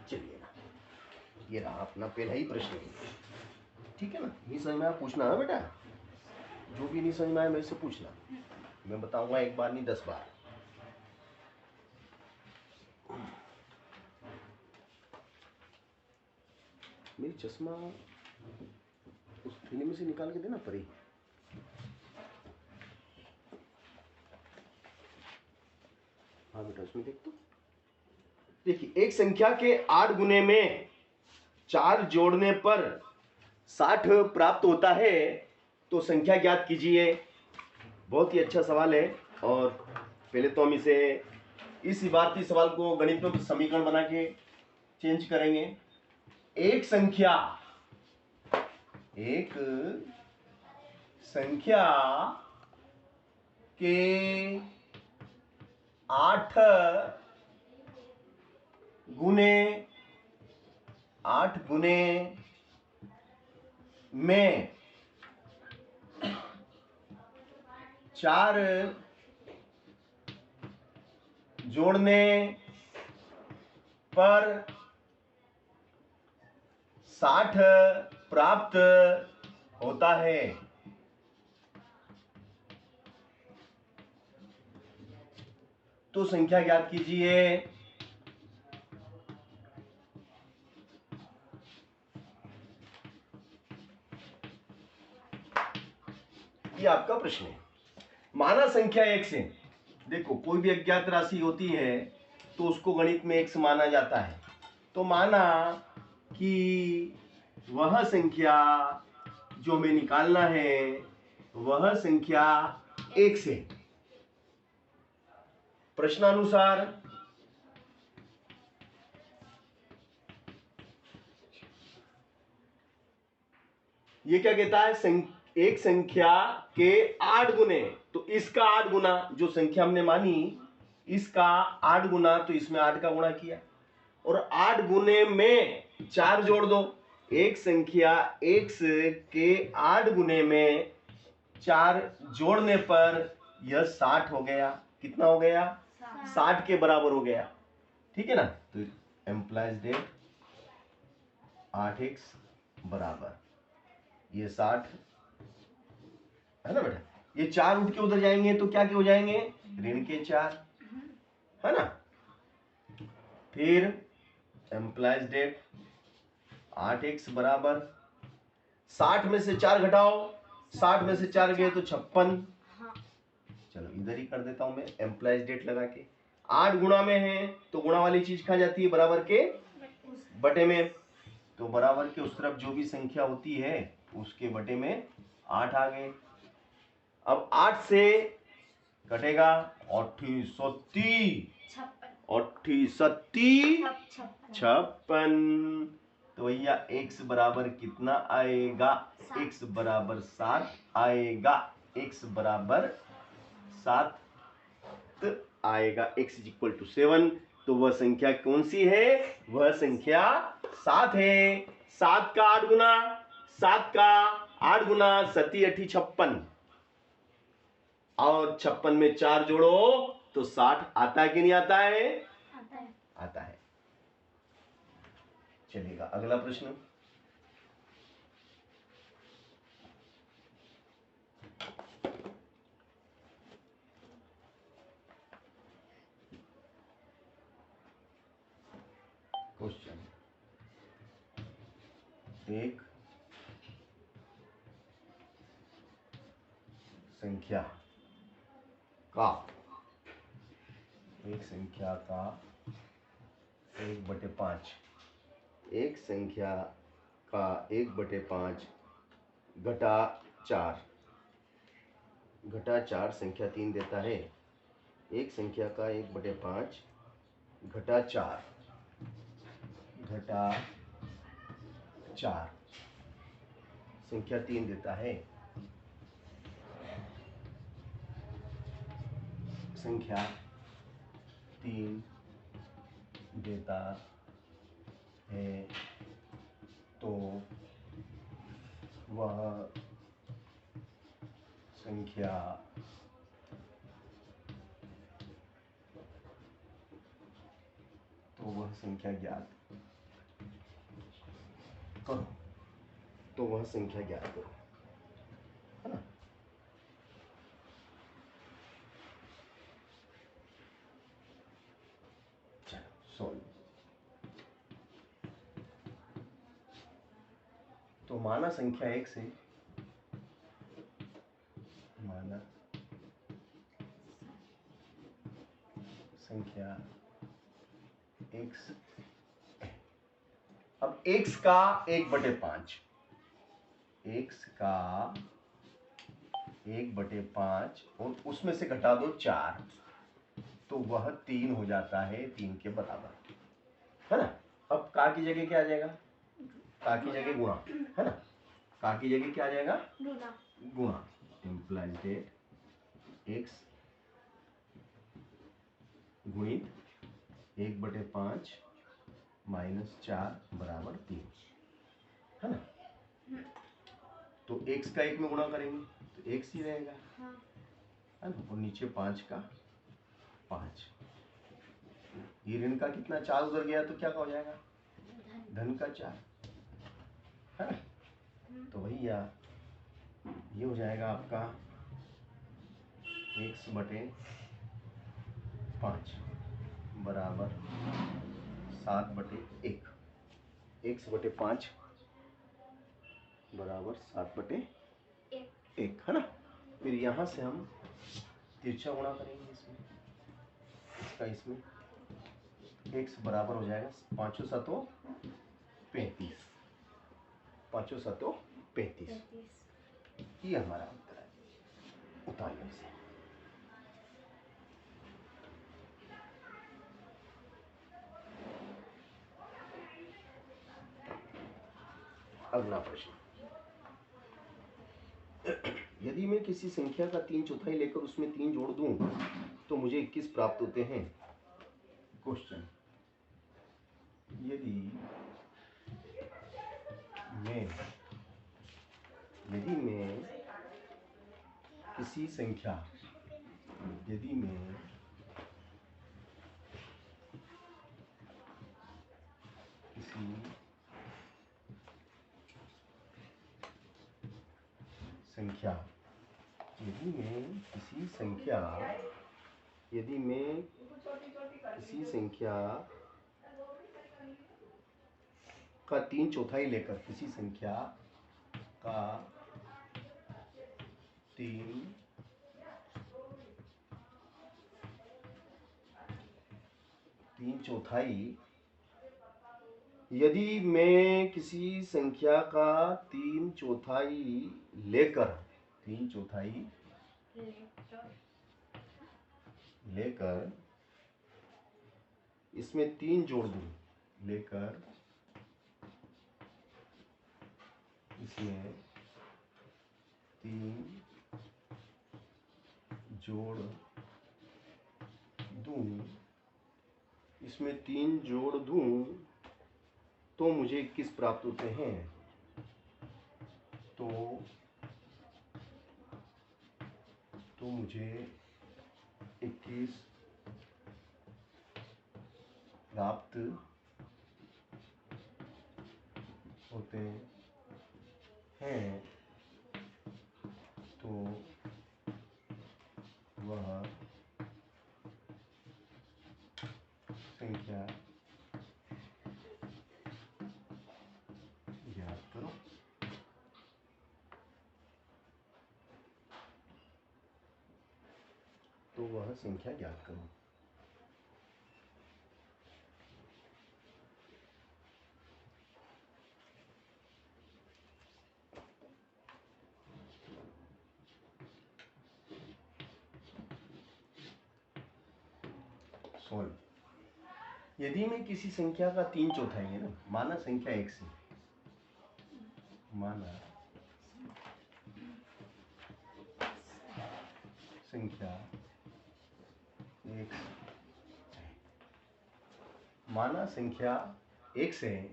चलिए ना, ये रहा अपना पहला ही प्रश्न, ठीक है ना। नहीं समझ में आया पूछना है बेटा, जो भी नहीं समझ में आया मेरे से पूछना, मैं बताऊंगा एक बार नहीं 10 बार। मेरी चश्मा उस थैली में से निकाल के देना परी। हाँ बेटा उसमें देख तो। देखिए एक संख्या के 8 गुने में 4 जोड़ने पर 60 प्राप्त होता है, तो संख्या ज्ञात कीजिए। बहुत ही अच्छा सवाल है। और पहले तो हम इसे इस इबारती सवाल को गणित में समीकरण बना के चेंज करेंगे। एक संख्या के 8 गुने में 4 जोड़ने पर 60 प्राप्त होता है। तो संख्या ज्ञात कीजिए। ये आपका प्रश्न है। माना संख्या x है। देखो कोई भी अज्ञात राशि होती है तो उसको गणित में x माना जाता है। तो माना कि वह संख्या जो हमें निकालना है वह संख्या x है। प्रश्नानुसार ये क्या कहता है, एक संख्या के 8 गुने, तो इसका 8 गुना, जो संख्या हमने मानी इसका 8 गुना, तो इसमें 8 का गुणा किया और 8 गुने में 4 जोड़ दो। एक संख्या x के 8 गुने में 4 जोड़ने पर यह 60 हो गया। कितना हो गया? 60 के बराबर हो गया। ठीक है ना। तो एम्प्लाइज डेट 8x बराबर ये 60 है ना बेटा। ये 4 उठ के उधर जाएंगे तो क्या के हो जाएंगे? ऋण के 4 है ना। फिर एम्प्लाइज डेट 8x बराबर 60 में से 4 घटाओ, 60 में से 4 गए तो 56। चलो इधर ही कर देता हूं मैं एम्प्लाइज डेट लगा के। 8 गुणा में है तो गुणा वाली चीज कहां जाती है? बराबर के बटे में। तो बराबर के उस तरफ जो भी संख्या होती है उसके बटे में 8 आ गए। अब 8 से कटेगा 58 56। तो भैया x बराबर कितना आएगा? x बराबर 7 आएगा। x बराबर 7 आएगा। x is equal to 7। तो वह संख्या कौन सी है? वह संख्या 7 है। 7 का 8 गुना, 7 का 8 गुना 7 8 56 और 56 में 4 जोड़ो तो 60 आता है कि नहीं आता है? आता है। चलिएगा अगला प्रश्न। क्वेश्चन एक संख्या का 1/5 एक संख्या का 1/5 घटा 4 संख्या 3 देता है। एक संख्या का 1/5 घटा 4 संख्या 3 देता है। संख्या 3 देता है तो वह संख्या ज्ञात करो तो वह संख्या ज्ञात करो, है ना। चलो सॉल्व। तो माना संख्या एक से, माना संख्या x, अब x का 1/5, x का 1/5 और उसमें से घटा दो 4, तो वह 3 हो जाता है, 3 के बराबर, है ना। अब का की जगह क्या आ जाएगा, का की जगह गुणा, है ना। का की जगह क्या आ जाएगा, गुणा। इम्प्लाइज दैट x गुणित 1/5 माइनस 4 बराबर 3, है ना। तो x का 1 में गुणा करेंगे तो x ही रहेगा, है ना। और नीचे 5 का 5, ये ऋण का कितना 4 उधर गया तो क्या का हो जाएगा, धन का 4, है ना। तो भैया ये हो जाएगा आपका x/5 बराबर 7/1, x/5 बराबर 7/1, है ना। फिर यहाँ से हम तिरछा गुणा करेंगे इसमें, इसका इसमें, x बराबर हो जाएगा 5 7 35, 5 7 35, ये हमारा उत्तर है उतारने से। अगला प्रश्न, यदि मैं किसी संख्या का 3/4 लेकर उसमें 3 जोड़ दूं तो मुझे 21 प्राप्त होते हैं। क्वेश्चन, यदि मैं किसी संख्या, यदि मैं किसी संख्या, यदि मैं किसी संख्या का 3/4 लेकर, किसी संख्या का 3/4, यदि मैं किसी संख्या का 3/4 लेकर, 3/4 लेकर इसमें 3 जोड़ दूं, लेकर इसमें 3 जोड़ दूं, इसमें 3 जोड़ दूं तो मुझे 21 प्राप्त होते हैं। तो मुझे 21 प्राप्त होते हैं, तो वह संख्या ज्ञात करो। तो वह संख्या ज्ञात करो। सॉल्व, यदि मैं किसी संख्या का 3/4 है ना, माना संख्या x है, माना संख्या x, माना संख्या x है,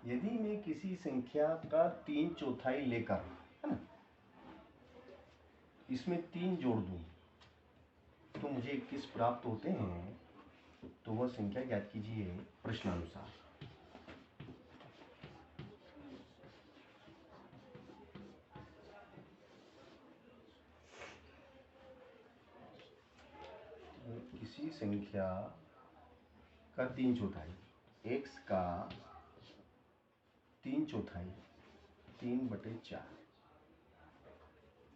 यदि मैं किसी संख्या का 3/4 लेकर, है ना, इसमें 3 जोड़ दूं तो मुझे 21 प्राप्त होते हैं। तो वह संख्या ज्ञात कीजिए प्रश्नानुसार। किसी संख्या का 3/4, x का 3/4 3/4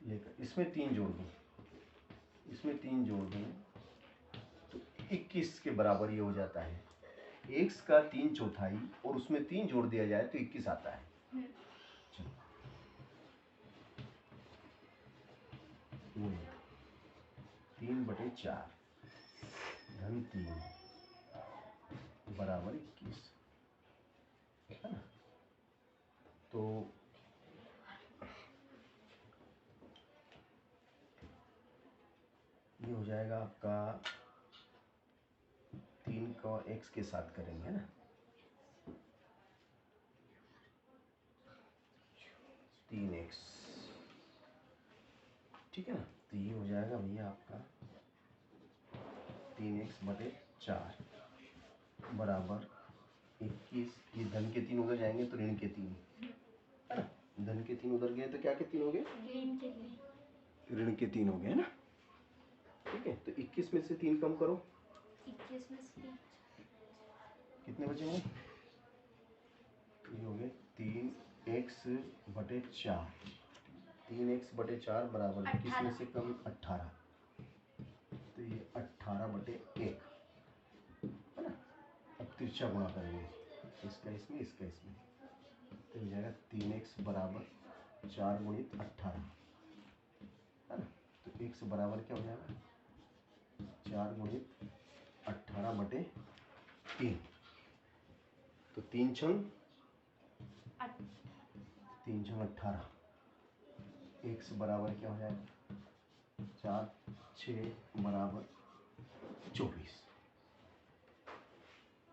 लेकर इसमें 3 जोड़ दूँ, इसमें 3 जोड़ दूँ तो 21 के बराबर ये हो जाता है। x का 3/4 और उसमें 3 जोड़ दिया जाए तो 21 आता है। चलो 3/4 धन 3 बराबर 21, है ना। तो ये हो जाएगा आपका 3 का x के साथ करेंगे, है ना। तीन एक्स, ठीक है ना। तो ये हो जाएगा भैया आपका 3x/4 बराबर 21। ये धन के 3 उधर जाएंगे तो ऋण के 3, है ना। धन के 3 उधर गए तो क्या के 3 हो गए? ऋण के 3 हो गए, है ना। ठीक है, तो 21 में से 3 कम करो, 21 में से कितने बचेंगे? ये हो गए 3x/4, 3x/4 बराबर 21 में से कम 18, तो ये 18/1, है ना। अब तिरछा गुणा करेंगे, इसका इसमें, इसका इसमें, तो हो जाएगा 3x बराबर 4 गुणित 18, है ना। तो x बराबर क्या हो जाएगा? 4 गुणित 18/3, तो 3 छंग 18, x बराबर क्या हो जाएगा? 4 6 बराबर 24,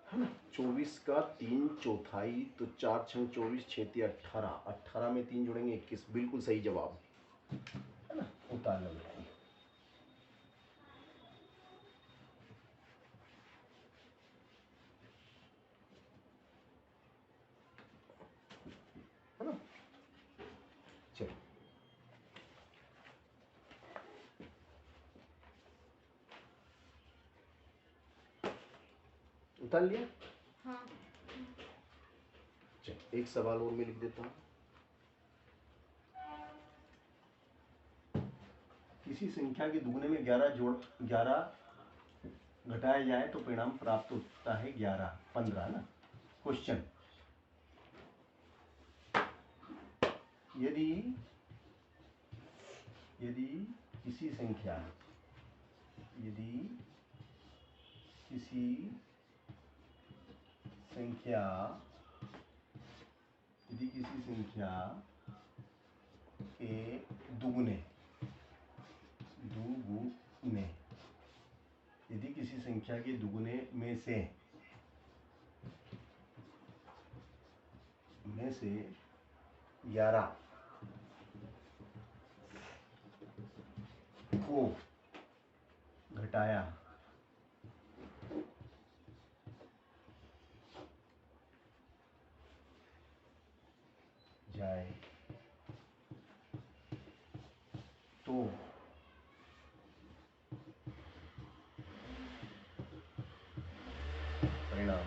है ना। 24 का 3/4, तो 4 छंग 24, 6 3 18, 18 में 3 जोड़ेंगे 21, बिल्कुल सही जवाब, है ना। उतार लो बेटा, है ना। चलो उतार लिया। हाँ। चलो एक सवाल और मैं लिख देता हूँ। किसी संख्या के दुगने में 11 घटाया जाए तो परिणाम प्राप्त होता है 11 15, ना। क्वेश्चन, यदि किसी संख्या के दुगुने यदि किसी संख्या के दुगुने में से 11 को घटाया जाए तो परिणाम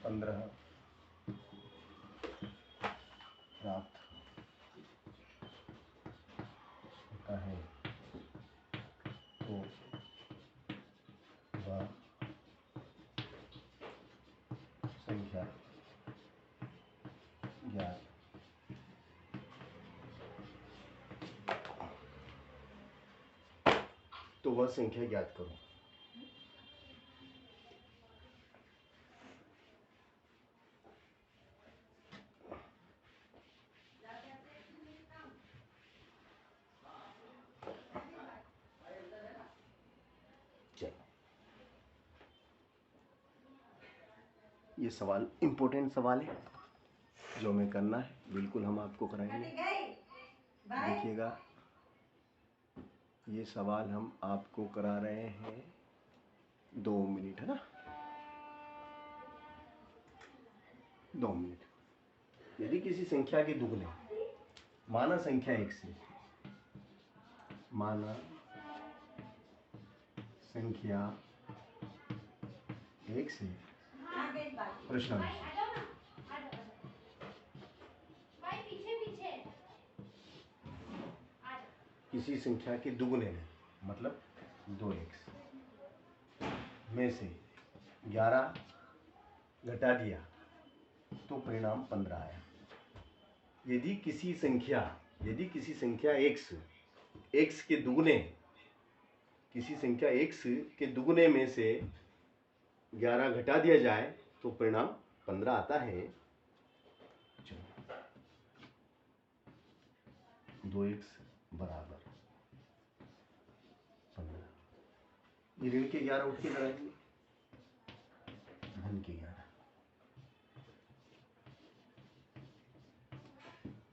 15 प्राप्त होता है, तो वह संख्या ज्ञात करो। ये सवाल इम्पोर्टेंट सवाल है, जो हमें करना है, बिल्कुल हम आपको कराएंगे। देखिएगा, ये सवाल हम आपको करा रहे हैं 2 मिनट, है ना। 2 मिनट। यदि किसी संख्या के दुगने, माना संख्या 1 से, माना संख्या एक से प्रश्न किसी संख्या के दुगुने में मतलब 2x में से 11 घटा दिया तो परिणाम 15 आया। यदि किसी संख्या x के दुगुने किसी संख्या x के दुगुने में से 11 घटा दिया जाए तो परिणाम 15 आता है। 2x बराबर 15। ये ऋण के 11 उठ के लगाएंगे, धन के 11।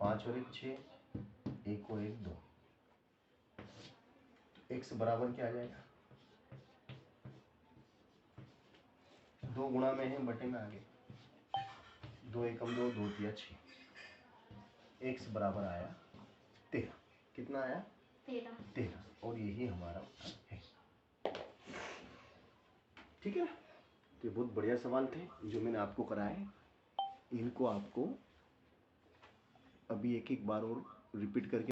5 और 1 6, 1 और 1 2। x बराबर क्या आ जाएगा? 2 गुणा में है, बटे में आगे 2 एकम 2, 2 तिया 6। x बराबर आया 13। कितना आया? 13। और यही हमारा उत्तर है। ठीक है ना? तो ये बहुत बढ़िया सवाल थे जो मैंने आपको कराए। इनको आपको अभी एक एक बार और रिपीट करके